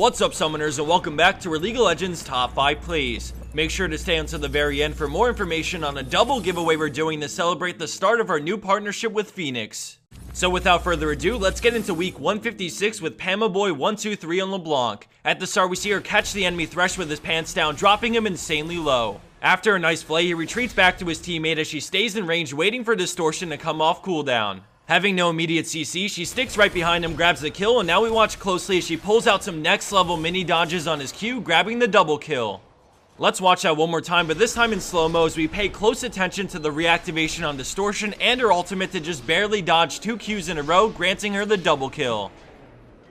What's up, summoners, and welcome back to our League of Legends Top 5 Plays. Make sure to stay until the very end for more information on a double giveaway we're doing to celebrate the start of our new partnership with Phoenix. So without further ado, let's get into week 156 with Pamaboy123 on LeBlanc. At the start, we see her catch the enemy Thresh with his pants down, dropping him insanely low. After a nice play, he retreats back to his teammate as she stays in range waiting for Distortion to come off cooldown. Having no immediate CC, she sticks right behind him, grabs the kill, and now we watch closely as she pulls out some next level mini dodges on his Q, grabbing the double kill. Let's watch that one more time, but this time in slow-mo as we pay close attention to the reactivation on Distortion and her ultimate to just barely dodge 2 Qs in a row, granting her the double kill.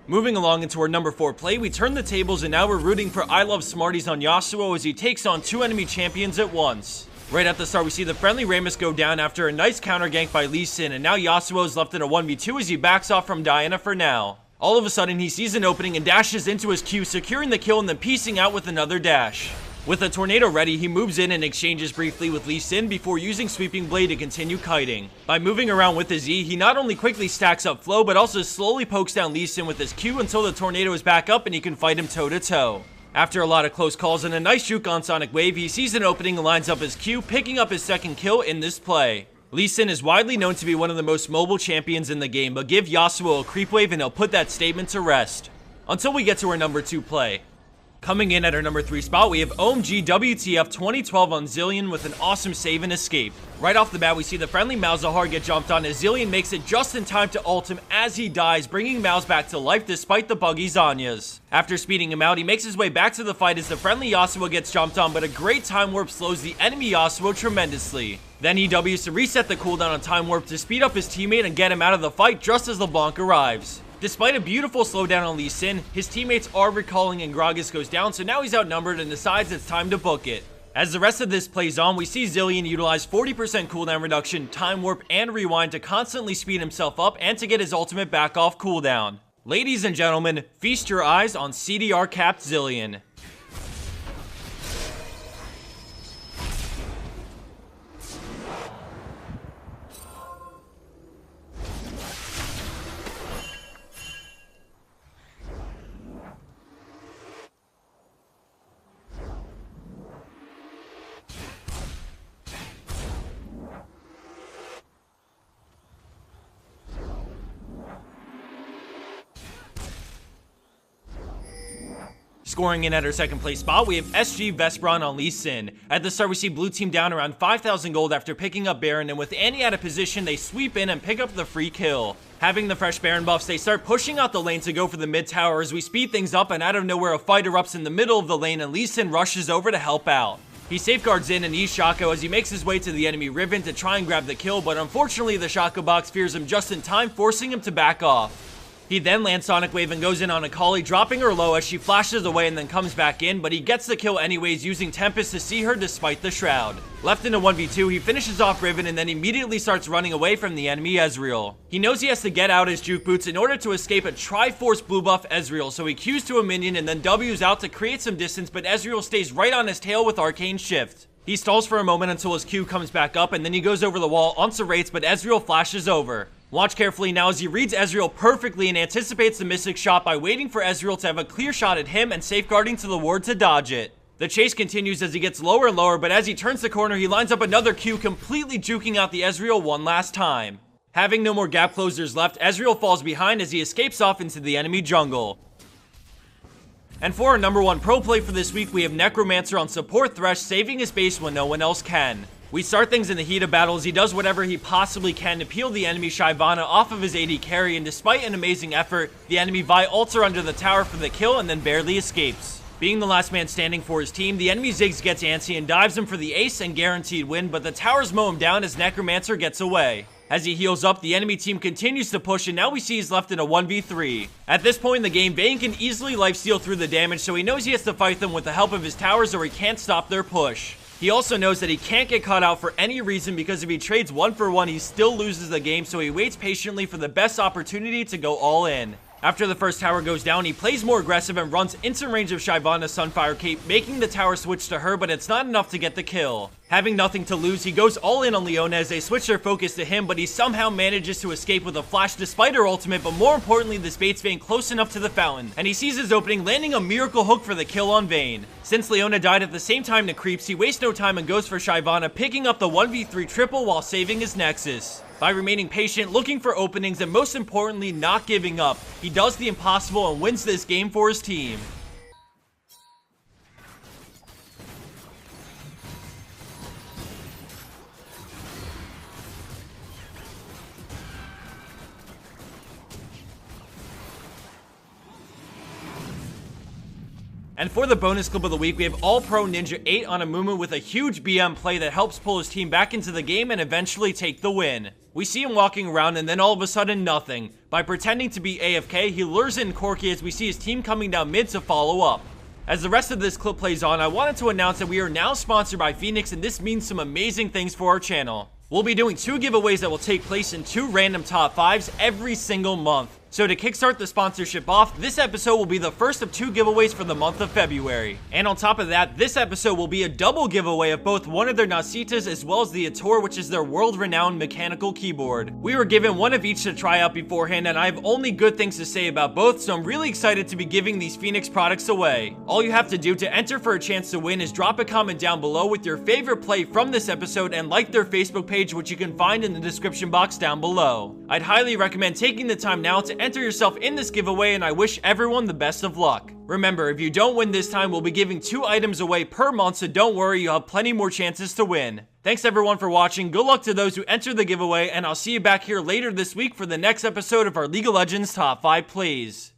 Moving along into our number 4 play, we turn the tables and now we're rooting for I Love Smarties on Yasuo as he takes on 2 enemy champions at once. Right at the start, we see the friendly Ramus go down after a nice counter gank by Lee Sin, and now Yasuo is left in a 1v2 as he backs off from Diana for now. All of a sudden, he sees an opening and dashes into his Q, securing the kill and then piecing out with another dash. With a tornado ready, he moves in and exchanges briefly with Lee Sin before using Sweeping Blade to continue kiting. By moving around with his E, he not only quickly stacks up flow, but also slowly pokes down Lee Sin with his Q until the tornado is back up and he can fight him toe-to-toe. After a lot of close calls and a nice juke on Sonic Wave, he sees an opening and lines up his Q, picking up his second kill in this play. Lee Sin is widely known to be one of the most mobile champions in the game, but give Yasuo a creep wave and he'll put that statement to rest. Until we get to our number 2 play. Coming in at our number 3 spot, we have OMG WTF 2012 on Zilean with an awesome save and escape. Right off the bat, we see the friendly Malzahar get jumped on as Zilean makes it just in time to ult him as he dies, bringing Malz back to life despite the buggy Zanyas. After speeding him out, he makes his way back to the fight as the friendly Yasuo gets jumped on, but a great time warp slows the enemy Yasuo tremendously. Then he Ws to reset the cooldown on time warp to speed up his teammate and get him out of the fight just as LeBlanc arrives. Despite a beautiful slowdown on Lee Sin, his teammates are recalling and Gragas goes down, so now he's outnumbered and decides it's time to book it. As the rest of this plays on, we see Zilean utilize 40% cooldown reduction, time warp, and rewind to constantly speed himself up and to get his ultimate back off cooldown. Ladies and gentlemen, feast your eyes on CDR capped Zilean. Scoring in at our second place spot, we have SG Vespron on Lee Sin. At the start, we see blue team down around 5,000 gold after picking up Baron, and with Annie out of position, they sweep in and pick up the free kill. Having the fresh Baron buffs, they start pushing out the lane to go for the mid tower as we speed things up, and out of nowhere, a fight erupts in the middle of the lane, and Lee Sin rushes over to help out. He safeguards in and E's Shaco as he makes his way to the enemy Riven to try and grab the kill, but unfortunately, the Shaco box fears him just in time, forcing him to back off. He then lands Sonic Wave and goes in on Akali, dropping her low as she flashes away and then comes back in, but he gets the kill anyways, using Tempest to see her despite the Shroud. Left in a 1v2, he finishes off Riven and then immediately starts running away from the enemy Ezreal. He knows he has to get out his juke boots in order to escape a Triforce blue buff Ezreal, so he Qs to a minion and then W's out to create some distance, but Ezreal stays right on his tail with Arcane Shift. He stalls for a moment until his Q comes back up, and then he goes over the wall onto Wraiths, but Ezreal flashes over. Watch carefully now as he reads Ezreal perfectly and anticipates the Mystic shot by waiting for Ezreal to have a clear shot at him and safeguarding to the ward to dodge it. The chase continues as he gets lower and lower, but as he turns the corner, he lines up another Q, completely juking out the Ezreal one last time. Having no more gap closers left, Ezreal falls behind as he escapes off into the enemy jungle. And for our number 1 pro play for this week, we have Necromancer on support Thresh, saving his base when no one else can. We start things in the heat of battle as he does whatever he possibly can to peel the enemy Shyvana off of his AD carry, and despite an amazing effort, the enemy Vi ults her under the tower for the kill and then barely escapes. Being the last man standing for his team, the enemy Ziggs gets antsy and dives him for the ace and guaranteed win, but the towers mow him down as Necromancer gets away. As he heals up, the enemy team continues to push, and now we see he's left in a 1v3. At this point in the game, Vayne can easily lifesteal through the damage, so he knows he has to fight them with the help of his towers or he can't stop their push. He also knows that he can't get caught out for any reason because if he trades 1 for 1, he still loses the game, so he waits patiently for the best opportunity to go all in. After the first tower goes down, he plays more aggressive and runs instant range of Shyvana's Sunfire Cape, making the tower switch to her, but it's not enough to get the kill. Having nothing to lose, he goes all in on Leona as they switch their focus to him, but he somehow manages to escape with a flash despite her ultimate, but more importantly, this baits Vayne close enough to the fountain, and he sees his opening, landing a miracle hook for the kill on Vayne. Since Leona died at the same time to creeps, he wastes no time and goes for Shyvana, picking up the 1v3 triple while saving his Nexus. By remaining patient, looking for openings, and most importantly, not giving up, he does the impossible and wins this game for his team. And for the bonus clip of the week, we have All-Pro Ninja 8 on Amumu with a huge BM play that helps pull his team back into the game and eventually take the win. We see him walking around and then all of a sudden nothing. By pretending to be AFK, he lures in Corki as we see his team coming down mid to follow up. As the rest of this clip plays on, I wanted to announce that we are now sponsored by Phoenix, and this means some amazing things for our channel. We'll be doing 2 giveaways that will take place in 2 random top 5s every single month. So to kickstart the sponsorship off, this episode will be the first of 2 giveaways for the month of February. And on top of that, this episode will be a double giveaway of both one of their Nasitas as well as the Ator, which is their world-renowned mechanical keyboard. We were given one of each to try out beforehand, and I have only good things to say about both, so I'm really excited to be giving these Phoenix products away. All you have to do to enter for a chance to win is drop a comment down below with your favorite play from this episode and like their Facebook page, which you can find in the description box down below. I'd highly recommend taking the time now to enter yourself in this giveaway, and I wish everyone the best of luck. Remember, if you don't win this time, we'll be giving 2 items away per month, so don't worry, you'll have plenty more chances to win. Thanks everyone for watching, good luck to those who enter the giveaway, and I'll see you back here later this week for the next episode of our League of Legends Top 5 Plays.